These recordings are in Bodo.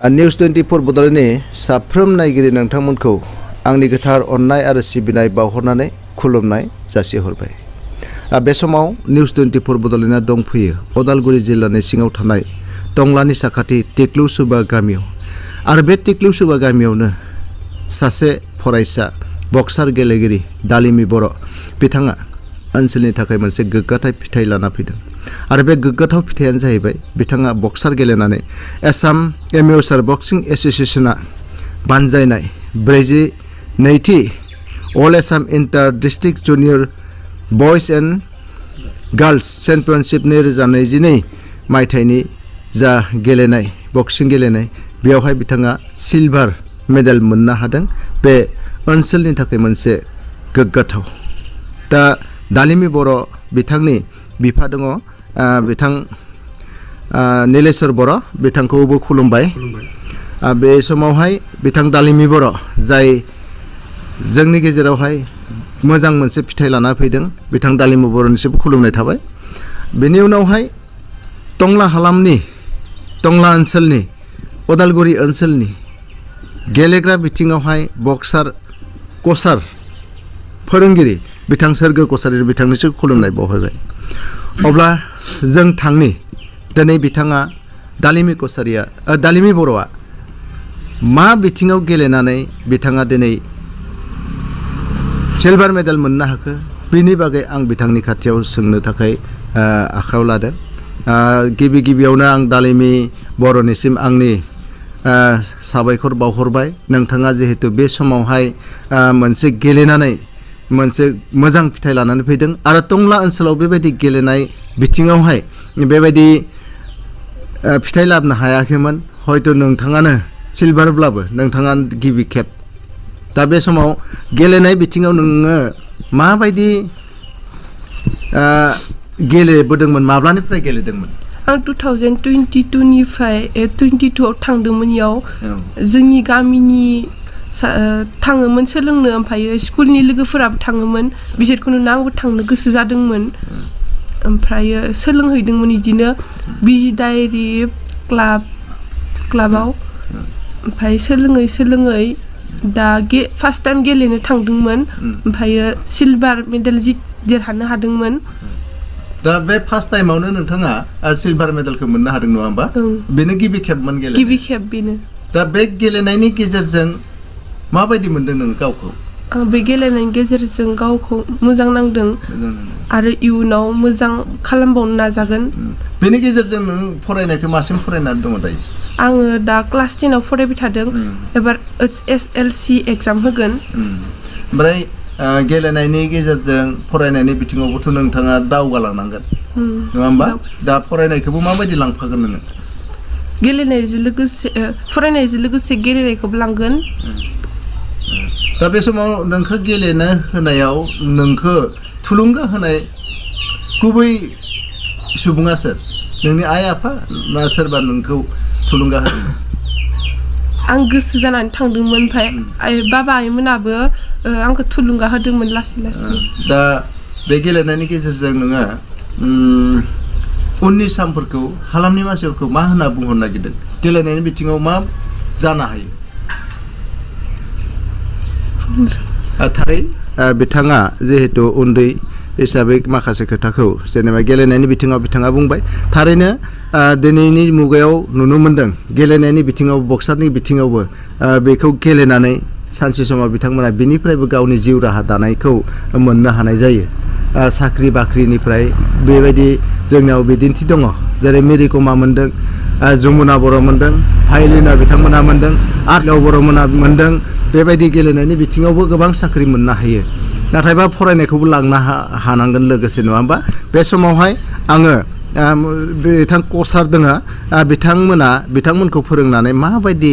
निउस 24 बड'लेण्डनि साफ्रोम नायगिरि नोंथांमोनखौ आंनि गोथार अननाय आरो सिबिनाय बावहरनानै खुलुमनाय जासिहरबाय। बे समाव निउस 24 बड'लेण्डआ दंफैयो उदालगुरि जिल्लानि सिङाव थानाय टंलानि साखाथि टेक्लौसुबा गामियाव। आरो बे टेक्लौसुबा गामियावनो सासे फरायसा बक्सार गेलेगिरि दालिमि बर' बिथाङा ओनसोलनि थाखाय मोनसे गोग्गाथाव फिथाइ लाना फैदों। आरो बे गोग्गाथाव फिथाइयानो जाहैबाय बिथाङा बक्सार गेलेनानै आसाम एमेचार बक्सिं एस'सिएशना बानजायनाय 42थि all Assam inter district junior boys and girls championship 2022 मायथाइनि जा गेलेनाय बक्सिं गेलेनाय बेयावहाय बिथाङा सिलभार मेडेल मोननो हादों। बे ओनसोलनि थाखाय मोनसे गोग्गाथाव। दा दालिमि बर' बिथांनि बिफा दङ बिथां नीलेश्वर बर' बिथांखौबो खुलुमबाय। बे समावहाय बिथां दालिमि बर' जाय जोंनि गेजेरावहाय मोजां मोनसे फिथाइ लाना फैदों बिथां दालिमि बर'निसिमबो खुलुमनाय थाबाय। बेनि उनावहाय टंला हालामनि टंला ओनसोलनि उदालगुरि ओनसोलनि गेलेग्रा बिथिङावहाय बक्सार कचार फोरोंगिरि बिथां सोरगो कसारि बिथांनिसो खुलुमनाय बावहरबाय। अब्ला जों थांनि दिनै बिथाङा दालिमि बर'आ मा बिथिङाव गेलेनानै बिथाङा दिनै सिलभार मेडेल मोननो हाखो बेनि बागै आं बिथांनि खाथियाव सोंनो थाखाय आखायाव लादों। गिबियावनो आं दालिमि बर'निसिम आंनि साबायखर बावहरबाय। नोंथाङा जिहेतु बे समावहाय मोनसे गेलेनानै मोनसे मोजां फिथाइ लानानै फैदों आरो टंला ओनसोलाव बेबायदि गेलेनाय बिथिङावहाय बेबायदि फिथाइ लाबोनो हायाखैमोन। हयथ' नोंथाङानो सिलभारब्लाबो नोंथाङा गिबि खेब। दा बे समाव गेलेनाय बिथिङाव नोङो माबायदि गेलेबोदोंमोन, माब्लानिफ्राय गेलेदोंमोन? आं 2022निफ्राय 22आव थांदोंमोन। इयाव जोंनि गामिनि थाङोमोन सोलोंनो, ओमफ्रायो स्कुलनि लोगोफोराबो थाङोमोन। बिसोरखौनो आंबो थांनो गोसो जादोंमोन। ओमफ्रायो सोलोंहैदोंमोन बिदिनो बिजि डायरि क्लाबाव। ओमफ्राय सोलोङै दा फार्स्ट टाइम गेलेनो थांदोंमोन। ओमफ्रायो सिलभार मेडेल देरहानो हादोंमोन। दा बे फार्स्ट टाइमावनो नोंथाङा सिलभार मेडेलखौ मोननो हादों नङा होमबा? बेनो गिबि खेबमोन गेलेनाय? गिबि खेब बेनो। दा बे गेलेनायनि गेजेरजों माबायदि मोनदों नों गावखौ? बे गेलेनायनि गेजेरजों गावखौ मोजां नांदों आरो इयुनाव मोजां खालामबावनो नाजागोन। बेनि गेजेरजों नों फरायनायखौ मासिम फरायनानै दङ दायो? आङो दा क्लास 10आव फरायबाय थादों। एबार SLC एग्जाम होगोन। ओमफ्राय गेलेनायनि गेजेरजों फरायनायनि बिथिङावबोथ' नोंथाङा दावगालांनांगोन नङा होमबा? दा फरायनायखौबो माबायदि लांफागोन नोङो? फरायनायजों लोगोसे गेलेनायखौबो लांगोन। दा बे समाव नोंखौ गेलेनो होनायाव नोंखौ थुलुंगा होनाय गुबै सुबुङा सोर? नोंनि आइ आफा ना सोरबा नोंखौ थुलुंगा होदोंमोन? आं गोसो जानानै थांदोंमोन। ओमफ्राय बाबा आइमोनाबो आंखौ थुलुंगा होदोंमोन लासै लासै। दा बे गेलेनायनि गेजेरजों नोङो उननि समफोरखौ हालामनि मानसिफोरखौ मा होनना बुंहरनो नागिरदों? गेलेनायनि बिथिङाव मा जानो हायो? थारै बिथाङा जिहेतु उन्दै हिसाबै माखासे खोथाखौ जेनेबा गेलेनायनि बिथिङाव बिथाङा बुंबाय। थारैनो दिनैनि मुगायाव नुनो मोन्दों गेलेनायनि बिथिङाव बक्सारनि बिथिङावबो बेखौ गेलेनानै सानसे समाव बिथांमोना बिनिफ्रायबो गावनि जिउ राहा दानायखौ मोननो हानाय जायो। साख्रि बाख्रिनिफ्राय बेबायदि जोंनियाव बिदिन्थि दङ। जेरै मेरिकमा मोन्दों, जमुना बर' मोन्दों, हाइलिना बिथांमोना मोन्दों, आर्लाव बर'मोना मोन्दों। बेबायदि गेलेनायनि बिथिङावबो गोबां साख्रि मोननो हायो। नाथायबा फरायनायखौबो लांनो हानांगोन लोगोसे नङा होमबा? बे समावहाय आङो बिथां कचार दङ बिथांमोनखौ फोरोंनानै माबायदि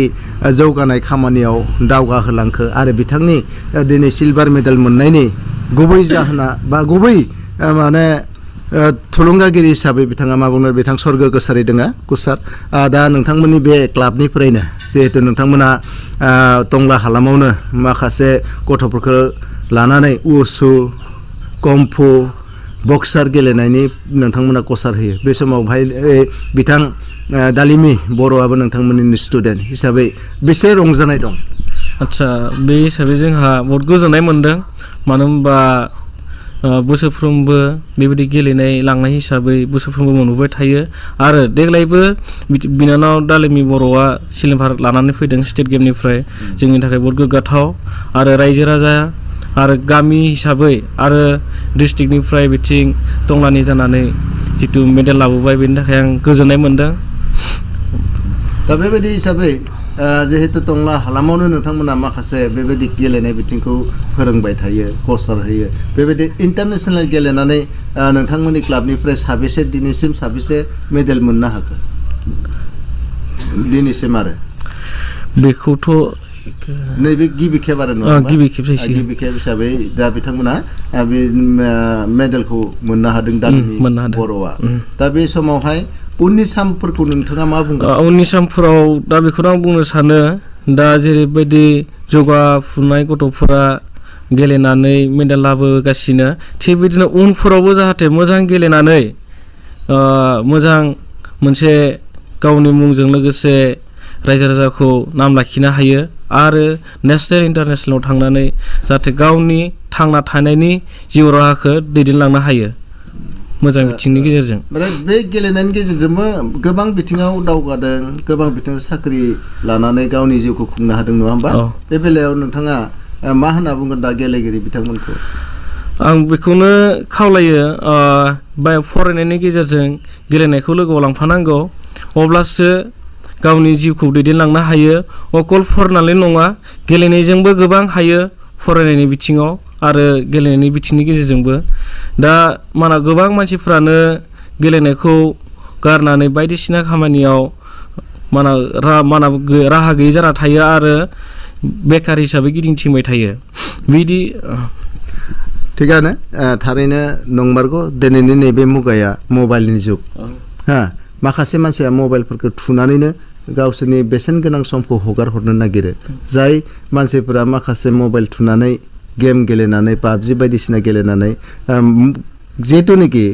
जौगानाय खामानियाव दावगाहोलांखो आरो बिथांनि दिनै सिलभार मेडेल मोननायनि गुबै जाहोना बा गुबै माने थुलुंगागिरि हिसाबै बिथाङा मा बुङो? बिथां सोरगो कसारि दङ कचार। दा नोंथांमोननि बे क्लाबनिफ्रायनो जिहेतु नोंथांमोना टंला हालामावनो माखासे गथ'फोरखौ लानानै उसु, कम्फु, बक्सार गेलेनायनि नोंथांमोना कचार होयो बे समावहाय बिथां दालिमि बर'आबो नोंथांमोननि स्टुडेन्ट हिसाबै बेसे रंजानाय दं आदसा बे हिसाबै जोंहा बहुत गोजोननाय मोनदों मानो होनबा बोसोरफ्रोमबो बेबायदि गेलेनाय लांनाय हिसाबै बोसोरफ्रोमबो मोनबोबाय थायो आरो देग्लायबो बिनानाव दालिमि बर'आ सिलभार लानानै फैदों स्टेट गेमनिफ्राय जोंनि थाखाय बहुत गोग्गाथाव आरो रायजो राजा आरो गामि हिसाबै आरो डिस्ट्रिक्टनिफ्राय बिथिं टंलानि जानानै जितु मेडेल लाबोबाय बेनि थाखाय आं गोजोननाय मोनदों दा बेबायदि हिसाबै जिहेतु टंला हालामावनो नोंथांमोना माखासे बेबायदि गेलेनाय बिथिंखौ फोरोंबाय थायो कचार होयो बेबायदि इन्टारनेसनेल गेलेनानै नोंथांमोननि क्लाबनिफ्राय दिनैसिम साबेसे मेडेल मोननो हाखो दिनैसिम आरो बेखौथ' नैबे गिबि खेब आरो नङा गिबि खेब हिसाबै दा बिथांमोना बे मेडेलखौ मोननो हादों दालिमि बर'आ दा बे समावहाय उननि सामफोरखौ नोंथाङा मा बुंगोन उननि सामफोराव दा बेखौनो आं बुंनो सानो दा जेरैबायदि जौगाफुनाय गथ'फोरा गेलेनानै मेडेल लाबोगासिनो थिग बिदिनो उनफोरावबो जाहाथे मोजां गेलेनानै मोजां मोनसे गावनि मुंजों लोगोसे रायजो राजाखौ नाम लाखिनो हायो आरो नेसनेल इन्टारनेसनेलाव थांनानै जाहाथे गावनि थांना थानायनि जिउ राहाखौ दैदेनलांनो हायो मोजां बिथिंनि गेजेरजों बे गेलेनायनि गेजेरजोंबो गोबां बिथिङाव दावगादों गोबां बिथिङाव साख्रि लानानै गावनि जिउखौ खुंनो हादों नङा होमबा बे बेलायाव नोंथाङा मा होनना बुंगोन दा गेलेगिरि बिथांमोनखौ आं बेखौनो खावलायो फरायनायनि गेजेरजों गेलेनायखौ लोगोआव लांफानांगौ अब्लासो गावनि जिउखौ दैदेनलांनो हायो अकल फरायनानै नङा गेलेनायजोंबो गोबां हायो फरायनायनि बिथिङाव आरो गेलेनायनि बिथिंनि गेजेरजोंबो दा माना गोबां मानसिफ्रानो गेलेनायखौ गारनानै बायदिसिना खामानियाव माना राहा गैयै जाना थायो आरो बेकार हिसाबै गिदिंथिंबाय थायो बिदि थिगानो थारैनो नंमारगौ दिनैनि नैबे मुगाया मबाइलनि जुग माखासे मानसिया मबाइलफोरखौ थुनानैनो गावसोरनि बेसेन गोनां समखौ हगार हरनो नागिरो जाय मानसिफोरा माखासे मबाइल थुनानै गेम गेलेनानै पाबजि बायदिसिना गेलेनानै जिहेतुनाखि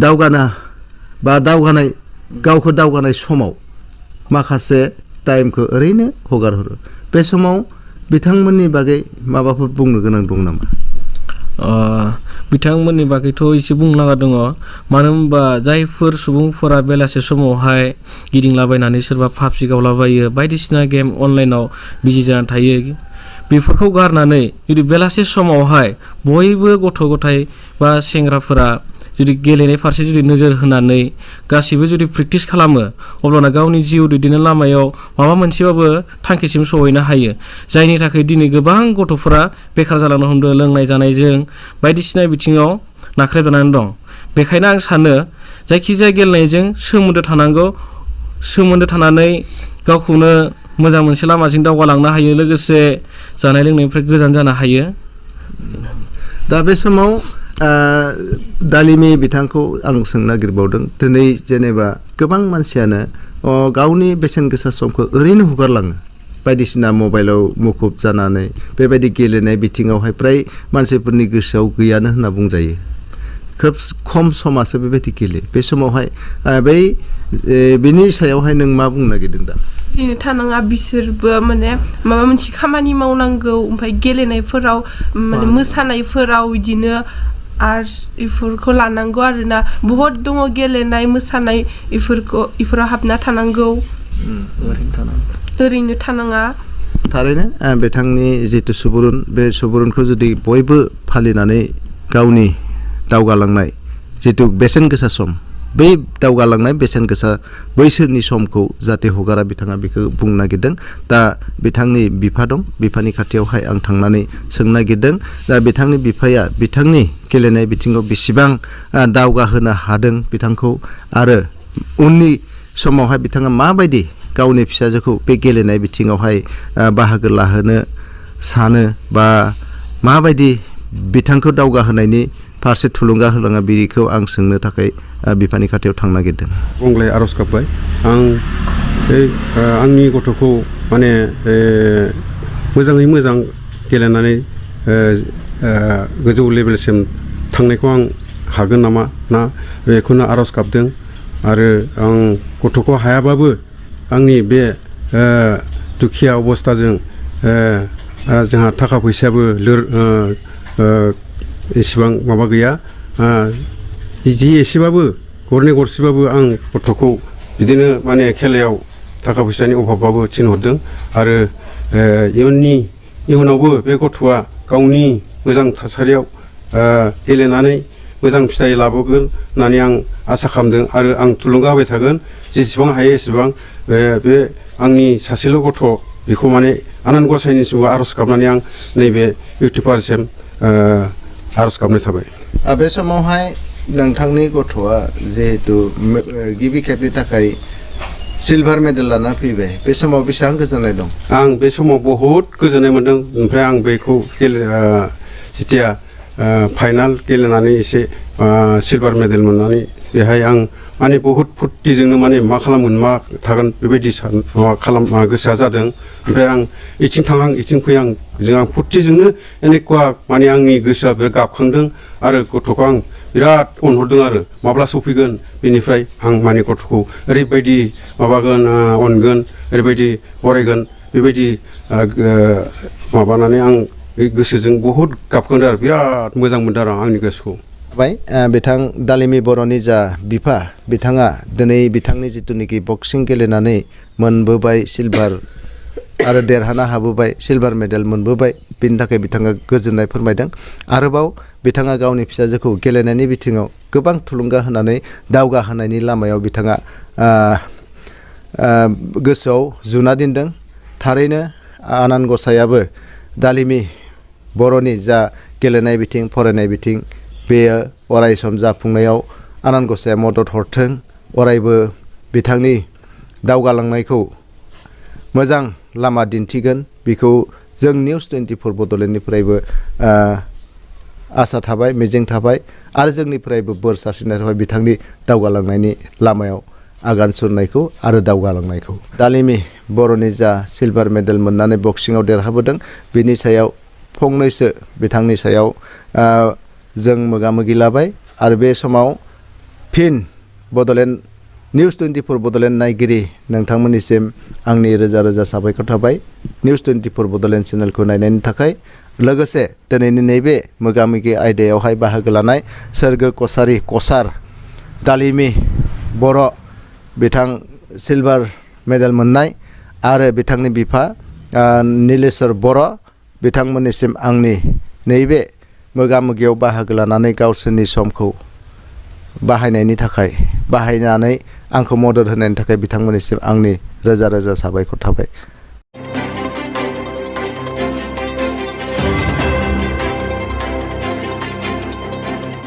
दावगानाय गावखौ दावगानाय समाव माखासे टाइमखौ ओरैनो हगार हरो बे समाव बिथांमोननि बागै माबाफोर बुंनो गोनां दं नामा बिथांमोननि बागैथ' एसे बुंनो लागा दङ मानो होनबा जायफोर सुबुंफोरा बेलासे समावहाय गिदिंलाबायनानै सोरबा पाबजि गावलाबायो बायदिसिना गेम अनलाइनाव बिजि जानानै थायो बेफोरखौ गारनानै जुदि बेलासे समावहाय बयबो गथ' गथाय बा सेंग्राफोरा जुदि गेलेनाय फारसे जुदि नोजोर होनानै गासिबो जुदि प्रेक्टिस खालामो अब्लाना गावनि जिउ दैदेननाय लामायाव माबा मोनसेबाबो थांखिसिम सहैनो हायो जायनि थाखाय दिनै गोबां गथ'फोरा बेखार जालांनो हमदों लोंनाय जानायजों बायदिसिना बिथिङाव नाख्रेबजानानै दं बेखायनो आं सानो जायखिजाया गेलेनायजों सोमोन्दो थानानै गावखौनो मोजां मोनसे लामाजों दावगालांनो हायो लोगोसे जानाय लोंनायनिफ्राय गोजान जानो हायो दा बे समाव दालिमि बिथांखौ आं सोंनो नागिरबावदों दिनै जेनेबा गोबां मानसियानो गावनि बेसेन गोसा समखौ ओरैनो हगारलाङो बायदिसिना मबाइलाव मुखुब जानानै बेबायदि गेलेनाय बिथिङावहाय फ्राय मानसिफोरनि गोसोआव गैयानो होनना बुंजायो खोब खम समासो बेबायदि गेलेयो बे समावहाय बेनि सायावहाय नों मा बुंनो नागिरदों दा ओरैनो थानाङा बिसोरबो माने माबा मोनसे खामानि मावनांगौ ओमफ्राय गेलेनायफोराव माने मोसानायफोराव बिदिनो आर्ट्स इफोरखौ लानांगौ आरोना बहुत दङ गेलेनाय मोसानाय इफोराव हाबना थानांगौ ओरैनो थानाङा थारैनो बिथांनि जितु सुबुरुन बे सुबुरुनखौ जुदि बयबो फालिनानै गावनि दावगालांनाय जितु बेसेन गोसा सम बै दावगालांनाय बेसेन गोसा बैसोरनि समखौ जाहाथे हगारा बिथाङा बेखौ बुंनो नागिरदों दा बिथांनि बिफा दं बिफानि खाथियावहाय आं थांनानै सोंनो नागिरदों दा बिथांनि बिफाया बिथांनि गेलेनाय बिथिङाव बेसेबां दावगाहोनो हादों बिथांखौ आरो उननि समावहाय बिथाङा माबायदि गावनि फिसाजोखौ बे गेलेनाय बिथिङावहाय बाहागो लाहोनो सानो बा माबायदि बिथांखौ दावगाहोनायनि फारसे थुलुंगा होलाङा बेखौ आं सोंनो थाखाय बिफानि खाथियाव थांनो नागिरदों गंग्लाय आर'ज गाबबाय आं आंनि गथ'खौ माने मोजाङै मोजां गेलेनानै गोजौ लेभेलसिम थांनायखौ आं हागोन नामा ना बेखौनो आर'ज गाबदों आरो आं गथ'खौ हायाबाबो आंनि बे दुखिया अबस्थाजों जोंहा थाखा फैसायाबो एसेबां माबा गैया जि एसेबाबो गरनै गरसेबाबो आं गथ'खौ बिदिनो माने खेलायाव थाखा फैसानि अभाबबाबो थिनहरदों आरो इयुनावबो बे गथ'आ गावनि मोजां थासारियाव गेलेनानै मोजां फिथाइ लाबोगोन होननानै आं आसा खालामदों आरो आं थुलुंगा होबाय थागोन जेसेबां हायो एसेबां बे आंनि सासेल' गथ' बेखौ माने आनान गसाइनिसिमबो आर'ज गाबनानै आं नैबे इउटुबारसिम आर'ज गाबनाय थाबाय। बे समावहाय नोंथांनि गथ'आ जिहेतु गिबि खेबनि थाखाय सिलभार मेडेल लाना फैबाय बे समाव बेसेबां गोजोननाय दं? आं बे समाव बहुद गोजोननाय मोन्दों। ओमफ्राय आं बेखौ जेथिया फाइनाल गेलेनानै एसे सिलभार मेडेल मोननानै बेहाय आं माने बहुद फुर्तिजोंनो माने मा खालामगोन मा थागोन बेबायदि गोसोआ जादों। ओमफ्राय आं इथिं थांहां इथिं फैहां आं फुर्तिजोंनो एनेकुवा माने आंनि गोसोआ बिराद गाबखांदों आरो गथ'खौ आं बिराद अनहरदों आरो माब्ला सफैगोन बेनिफ्राय आं माने गथ'खौ ओरैबायदि माबागोन अनगोन ओरैबायदि बरायगोन बेबायदि माबानानै आं गोसोजों बहुद गाबखांदों आरो बिराद मोजां मोनदों आरो आंनि गोसोखौ। बिथां दालिमि बर'नि जा बिफा बिथाङा दिनै बिथांनि जिथुनिखि बक्सिं गेलेनानै मोनबोबाय सिलभार आरो देरहाना हाबोबाय सिलभार मेडेल मोनबोबाय बिनि थाखाय बिथाङा गोजोननाय फोरमायदों। आरोबाव बिथाङा गावनि फिसाजोखौ गेलेनायनि बिथिङाव गोबां थुलुंगा होनानै दावगाहोनायनि लामायाव बिथाङा गोसोआव जुना दोनदों। थारैनो आनान गसायाबो दालिमि बर'नि जा गेलेनाय बिथिं फरायनाय बिथिं बेयो अराय सम जाफुंनायाव आनान गसाया मदद हरथों। अरायबो बिथांनि दावगालांनायखौ मोजां लामा दिन्थिगोन बेखौ जों निउस 24 बड'लेण्डनिफ्रायबो आसा थाबाय मिजिं थाबाय आरो जोंनिफ्रायबो बोर सारस्रिनाय थाबाय बिथांनि दावगालांनायनि लामायाव आगान सुरनायखौ आरो दावगालांनायखौ। दालिमि बर'नि जा सिलभार मेडेल मोननानै बक्सिंआव देरहाबोदों बिनि सायाव फंनैसो बिथांनि सायाव जों मोगा-मोगि लाबाय आरो बे समाव फिन बड'लेण्ड निउस 24 बड'लेण्ड नायगिरि नोंथांमोननिसिम आंनि रोजा रोजा साबायखर थाबाय निउस 24 बड'लेण्ड चेनेलखौ नायनायनि थाखाय। लोगोसे दिनैनि नैबे मोगा-मोगि आयदायावहाय बाहागो लानाय सोरगो कसारि कसार दालिमि बर' बिथां सिलभार मेडेल मोननाय आरो बिथांनि बिफा नीलेश्वर बर' बिथांमोननिसिम आंनि नैबे मोगा-मोगियाव बाहागो लानानै गावसोरनि समखौ बाहायनानै आंखौ मदद होनायनि थाखाय बिथांमोननिसिम आंनि रोजा रोजा साबायखर थाबाय।